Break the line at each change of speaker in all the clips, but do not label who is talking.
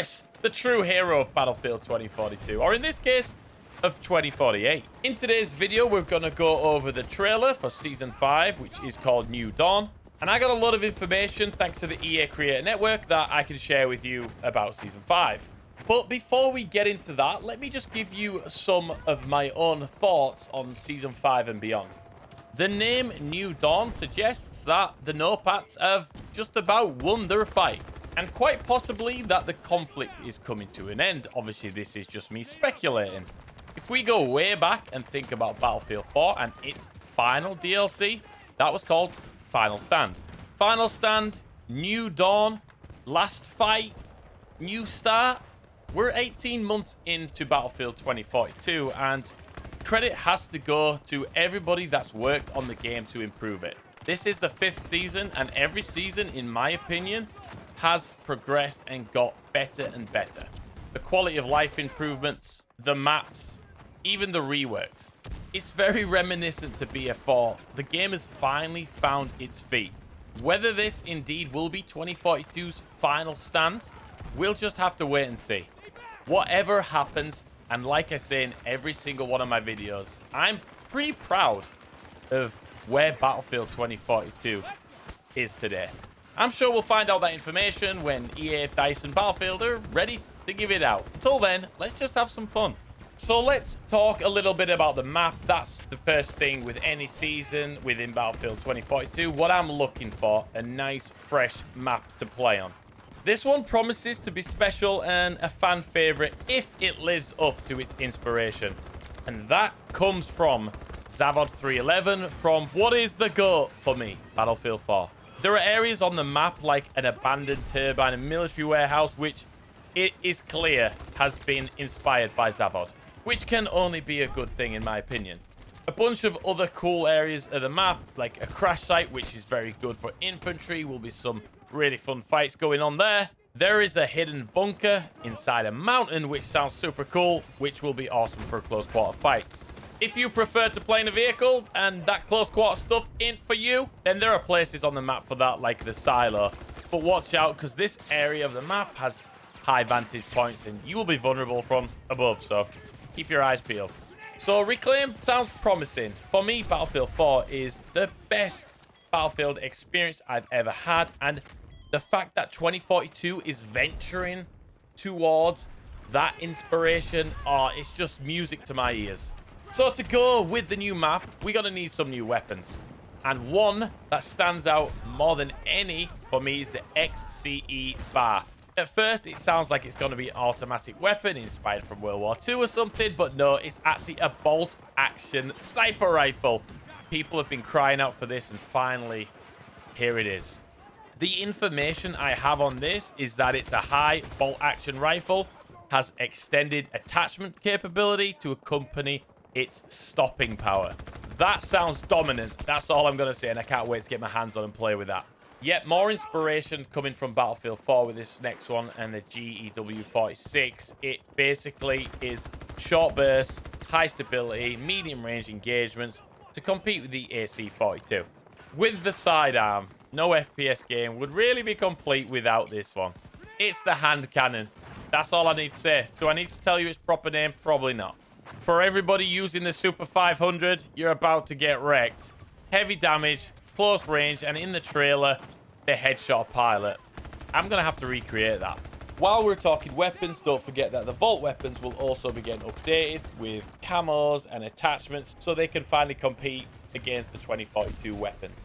course, the true hero of Battlefield 2042, or in this case, of 2048. In today's video, we're going to go over the trailer for Season 5, which is called New Dawn. And I got a lot of information, thanks to the EA Creator Network, that I can share with you about Season 5. But before we get into that, let me just give you some of my own thoughts on Season 5 and beyond. The name New Dawn suggests that the No-Pats have just about won their fight, and quite possibly that the conflict is coming to an end. Obviously, this is just me speculating. If we go way back and think about Battlefield 4 and its final DLC, that was called Final Stand. Final Stand, New Dawn, Last Fight, New Start. We're 18 months into Battlefield 2042, and credit has to go to everybody that's worked on the game to improve it. This is the 5th season, and every season, in my opinion, has progressed and got better and better. The quality of life improvements, the maps, even the reworks. It's very reminiscent to BF4. The game has finally found its feet. Whether this indeed will be 2042's final stand, we'll just have to wait and see. Whatever happens, and like I say in every single one of my videos, I'm pretty proud of where Battlefield 2042 is today. I'm sure we'll find out that information when EA, DICE, and Battlefield are ready to give it out. Until then, let's just have some fun. So let's talk a little bit about the map. That's the first thing with any season within Battlefield 2042. What I'm looking for, a nice, fresh map to play on. This one promises to be special and a fan favorite if it lives up to its inspiration. And that comes from Zavod 311 from what is the GOAT for me, Battlefield 4. There are areas on the map like an abandoned turbine and military warehouse, which it is clear has been inspired by Zavod, which can only be a good thing in my opinion. A bunch of other cool areas of the map, like a crash site, which is very good for infantry. Will be some really fun fights going on there. There is a hidden bunker inside a mountain, which sounds super cool, which will be awesome for close quarter fights. If you prefer to play in a vehicle and that close quarter stuff ain't for you, then there are places on the map for that, like the silo. But watch out, because this area of the map has high vantage points and you will be vulnerable from above, so keep your eyes peeled. So Reclaimed sounds promising. For me, Battlefield 4 is the best Battlefield experience I've ever had, and the fact that 2042 is venturing towards that inspiration, it's just music to my ears. So to go with the new map, we're going to need some new weapons. And one that stands out more than any for me is the XCE bar. At first, it sounds like it's going to be an automatic weapon inspired from World War II or something, but no, it's actually a bolt-action sniper rifle. People have been crying out for this, and finally, here it is. The information I have on this is that it's a high bolt-action rifle, has extended attachment capability to accompany its stopping power. That sounds dominant. That's all I'm going to say, and I can't wait to get my hands on and play with that. Yet more inspiration coming from Battlefield 4 with this next one and the GEW46. It basically is short bursts, high stability, medium range engagements to compete with the AC-42. With the sidearm, no FPS game would really be complete without this one. It's the hand cannon. That's all I need to say. Do I need to tell you its proper name? Probably not. For everybody using the Super 500, you're about to get wrecked. Heavy damage, close range, and in the trailer, the headshot pilot. I'm going to have to recreate that. While we're talking weapons, don't forget that the Vault weapons will also be getting updated with camos and attachments so they can finally compete against the 2042 weapons.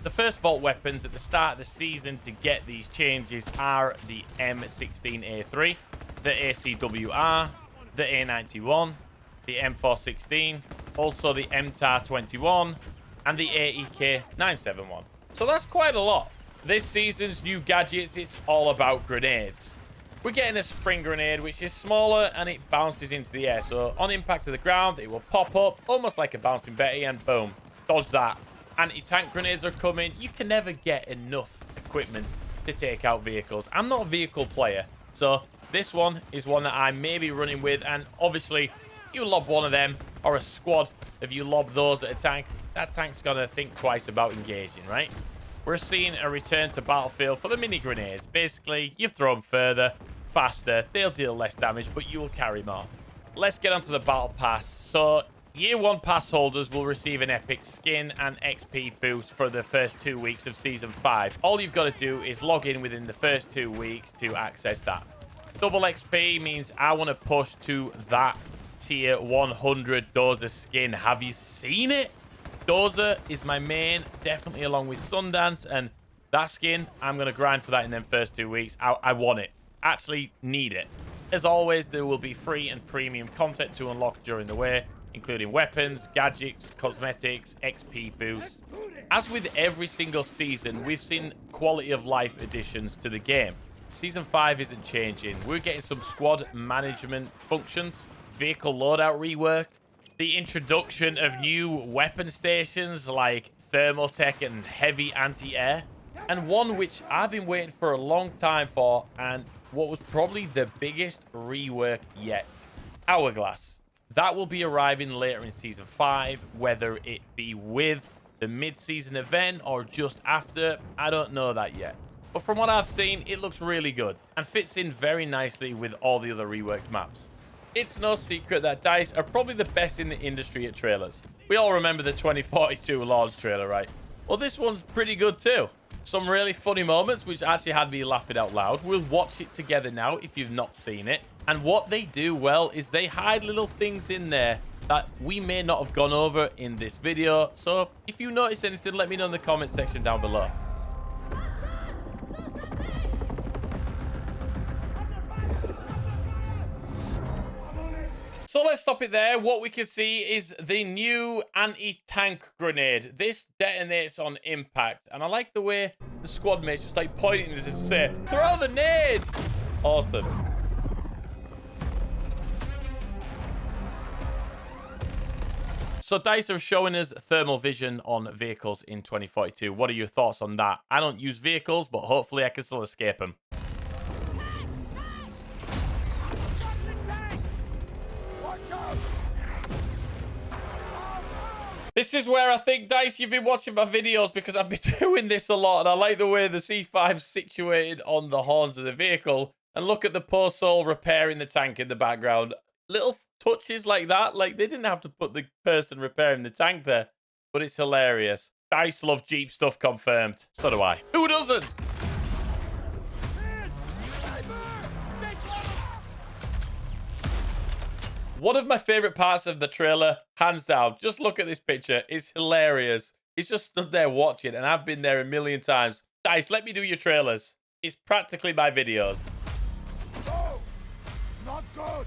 The first Vault weapons at the start of the season to get these changes are the M16A3, the ACWR, the A91, the M416, also the MTAR-21, and the AEK-971. So that's quite a lot. This season's new gadgets, it's all about grenades. We're getting a spring grenade, which is smaller and it bounces into the air. So on impact to the ground, it will pop up almost like a bouncing Betty, and boom, dodge that. Anti-tank grenades are coming. You can never get enough equipment to take out vehicles. I'm not a vehicle player, so this one is one that I may be running with, and obviously you lob one of them, or a squad if you lob those at a tank, that tank's gonna think twice about engaging, right? We're seeing a return to Battlefield for the mini grenades. Basically, you throw them further faster, they'll deal less damage, but you will carry more. Let's get onto the battle pass. So year 1 pass holders will receive an epic skin and XP boost for the first 2 weeks of season 5. All you've got to do is log in within the first 2 weeks to access that. Double XP means I want to push to that tier 100 Dozer skin. Have you seen it? Dozer is my main, definitely, along with Sundance, and that skin, I'm going to grind for that in them first 2 weeks. I want it. Actually need it. As always, there will be free and premium content to unlock during the way, including weapons, gadgets, cosmetics, XP boosts. As with every single season, we've seen quality of life additions to the game. Season 5 isn't changing. We're getting some squad management functions, vehicle loadout rework, the introduction of new weapon stations like thermal tech and heavy anti-air, and one which I've been waiting for a long time for, and what was probably the biggest rework yet, Hourglass. That will be arriving later in Season 5, whether it be with the mid-season event or just after, I don't know that yet. But from what I've seen, it looks really good and fits in very nicely with all the other reworked maps. It's no secret that DICE are probably the best in the industry at trailers. We all remember the 2042 launch trailer, right? Well, this one's pretty good too. Some really funny moments, which actually had me laughing out loud. We'll watch it together now if you've not seen it. And what they do well is they hide little things in there that we may not have gone over in this video. So if you notice anything, let me know in the comment section down below. So let's stop it there. What we can see is the new anti-tank grenade. This detonates on impact. And I like the way the squad mates just like pointing as if to say, throw the nade! Awesome. So DICE are showing us thermal vision on vehicles in 2042. What are your thoughts on that? I don't use vehicles, but hopefully I can still escape them. This is where I think, DICE, you've been watching my videos because I've been doing this a lot. And I like the way the C5's situated on the horns of the vehicle. And look at the poor soul repairing the tank in the background. Little touches like that. Like, they didn't have to put the person repairing the tank there. But it's hilarious. DICE love Jeep stuff confirmed. So do I. Who doesn't? One of my favorite parts of the trailer, hands down, just look at this picture. It's hilarious. He's just stood there watching, and I've been there a million times. DICE, let me do your trailers. It's practically my videos.
No, not good.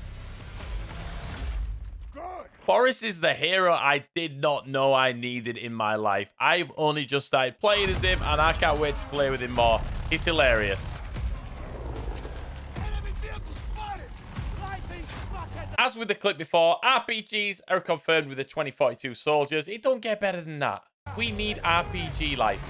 Good.
Boris is the hero I did not know I needed in my life. I've only just started playing as him, and I can't wait to play with him more. He's hilarious. As with the clip before, RPGs are confirmed with the 2042 soldiers. It don't get better than that. We need RPG life.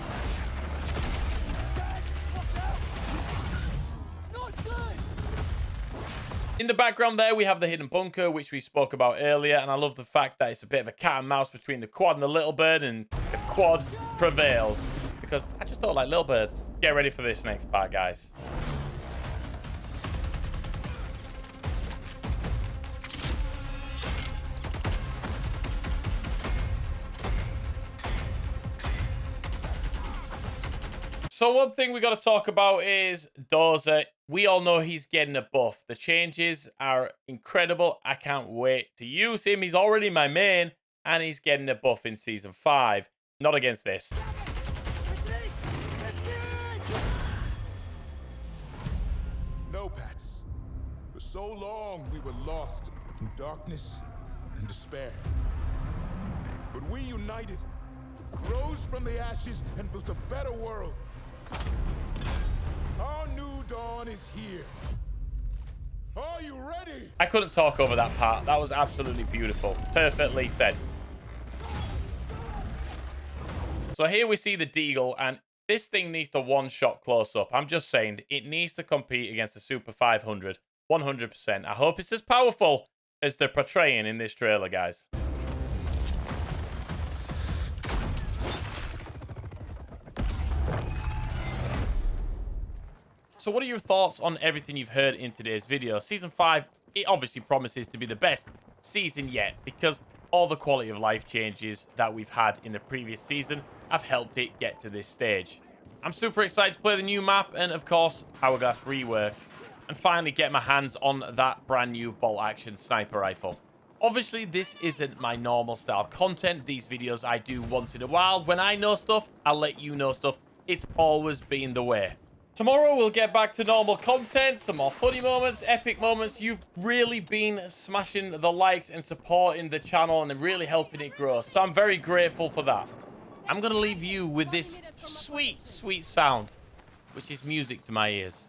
In the background there, we have the hidden bunker, which we spoke about earlier. And I love the fact that it's a bit of a cat and mouse between the quad and the little bird. And the quad prevails. Because I just don't like little birds. Get ready for this next part, guys. So one thing we got to talk about is Dozer. We all know he's getting a buff. The changes are incredible. I can't wait to use him. He's already my main, and he's getting a buff in Season 5. Not against this.
No, Pats. For so long, we were lost in darkness and despair. But we united, rose from the ashes, and built a better world. Our new dawn is here. Are you ready?
I couldn't talk over that part. That was absolutely beautiful. Perfectly said. So here we see the Deagle, and this thing needs to one-shot close-up. I'm just saying, it needs to compete against the Super 500. 100%. I hope it's as powerful as they're portraying in this trailer, guys. So what are your thoughts on everything you've heard in today's video? Season 5, it obviously promises to be the best season yet because all the quality of life changes that we've had in the previous season have helped it get to this stage. I'm super excited to play the new map and, of course, Hourglass rework, and finally get my hands on that brand new bolt-action sniper rifle. Obviously, this isn't my normal style content. These videos I do once in a while. When I know stuff, I'll let you know stuff. It's always been the way. Tomorrow, we'll get back to normal content, some more funny moments, epic moments. You've really been smashing the likes and supporting the channel and really helping it grow. So I'm very grateful for that. I'm going to leave you with this sweet, sweet sound, which is music to my ears.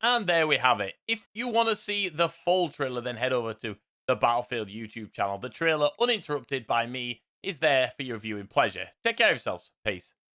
And there we have it. If you want to see the full trailer, then head over to the Battlefield YouTube channel. The trailer, uninterrupted by me, is there for your viewing pleasure. Take care of yourselves. Peace.